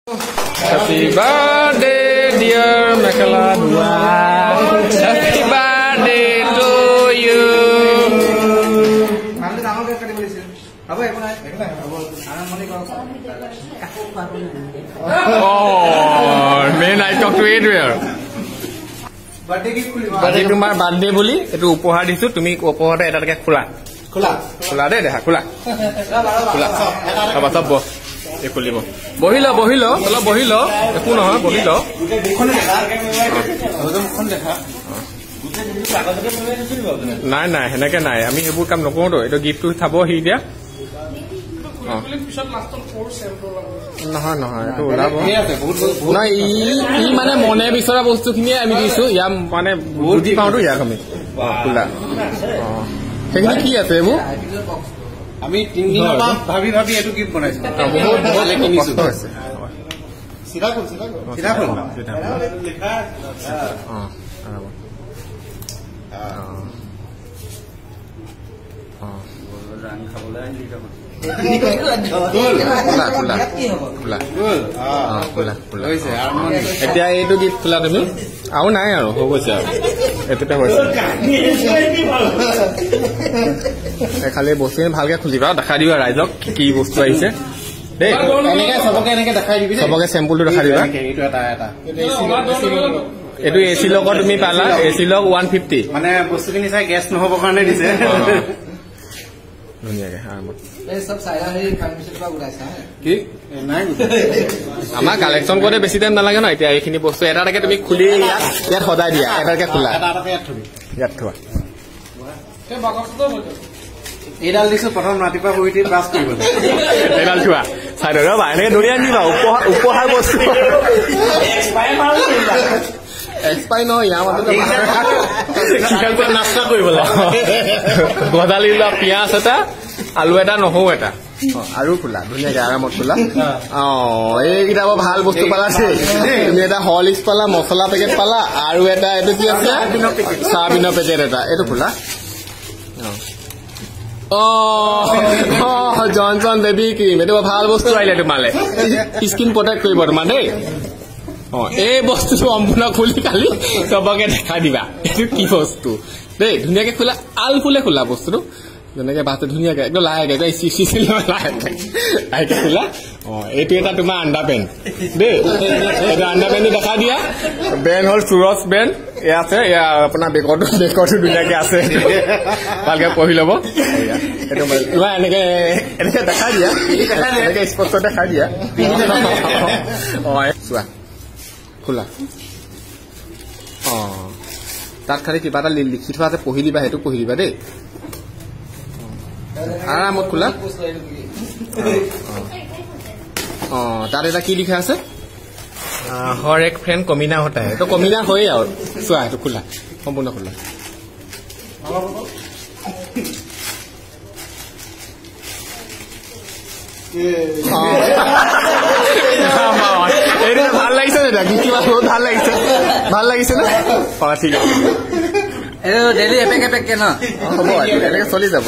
Happy birthday, dear Mekhala Dua. Happy birthday to you. Oh, may I talk to Adrian? Birthday tomorrow birthday boli. Itu upahar disu. Tumi upahar itu ada kula. Kula deh dah kula. Apa sabo? Ekulibo. Bohilo. Kalau bohilo, eku নহয় bohilo. নাই হেনেকে নাই আমি এবোৰ কাম নকৰো এটো গিফটটো থাব হি দিয়া নহয় এটো ওলাব নাই ই মানে মনে বিচৰা বস্তুখিনিয়ে আমি দিছো ইয়া মানে বুজি পাওঁতো ইয়াক আমি কুলা সেইখিনি কি আছে এবোৰ আমি 3 দিনৰ ভাবি এটো গিফট বনাইছো বহুত ভালে কিনিছো সিৰাকুল লেখা ৰান খাবলে আনি যাব এতিয়া এইটো গিফট খোলা তুমি আৰু নাই আৰু হৈ গৈছে আৰু এটোতে হৈছে খালি বস্তুখিনি ভালকে খুলিবা দেখা দিবা ৰাইজক কি বস্তু আহিছে দেই এনেকে সবকে দেখাই দিবি সবকে চেম্পলটো দেখাই দিবা এইটো এসি লগত তুমি পালা এসি লগ 150 মানে বস্তুখিনি চাই গেছ নহব কাৰণে দিছে ধুনীয়াকে এই সব সাইৰা হেৰি কনফিউজন বা উলাইছা কি নাই আমাৰ কালেকচন কৰে বেছি টাইম নালাগে ন এতিয়া এইখিনি বস্তু এটাকে তুমি খুলি ইয়াত সদায় দিয়া এটাকে খোলা এটাকে ইয়াত থোৱা তে বাকসটো হৈ এডাল দিছো প্ৰথম ৰাতিপুৱা বহিতি ব্ৰাছ কৰিব এডাল থোৱা চাই ৰবা এনেকে ধুনীয়া নিবা উপহাৰ বস্তু এক্সপাই নহয় ইয়াৰ মাজতে নাস্তা কৰিবলৈ গদালি লোৱা পিঁয়াজ এটা আলু এটা নহৰু এটা আৰু খোলা ধুনীয়াকে আৰামত খোলা এইকেইটা ভাল বস্তু পালা তুমি এটা হৰলিক্স পালা মছলা পেকেট পালা আৰু এটা এইটো কি আছে চাবিনৰ পেকেট এটা এইটো খোলা জনচন বেবী ক্ৰীম এইটো ভাল বস্তু আহিলে তোমালে স্কিন প্ৰটেক্ট কৰিব তোমাৰ দেই এই বস্তুটো সম্পূৰ্ণ খুলি কালি সবকে দেখা দিবা এইটো কি বস্তু দেই ধুনীয়াকে খোলা আল ফুলে খোলা বস্তুটো যেনেকে বাতে ধুনীয়াকে একদম লাহেকে লাহেকে খোলা এইটো এটা তোমাৰ আণ্ডাৰ পেণ্ট দেই এইটো আণ্ডাৰ পেণ্টটো দেখা দিয়া ব্ৰেণ্ড হ'ল চুৰজ ব্ৰেণ্ড এয়া আছে এয়া আপোনাৰ বেকৰটো ধুনীয়াকে আছে ভালকে পঢ়ি ল'ব এইটো তোমাৰ এনেকে দেখা দিয়া এনেকে স্পষ্ট দেখা দিয়া চোৱা খোলা তাত খালি কিবা এটা লিখি থোৱা আছে পঢ়ি দিবা সেইটো পঢ়ি দিবা দেই আৰামত খোলা তাত এটা কি লিখা আছে হৰ এক ফ্ৰেণ্ড কমিনা হতা হে তো কমিনা হয়ে আৰু চোৱা এইটো খোলা সম্পূৰ্ণ খোলা ভাল লাগিছে কিবা বহুত ভাল লাগিছে না ঠিক আছে ডেইলি এপেক ন হ'ব এনেকে চলি যাব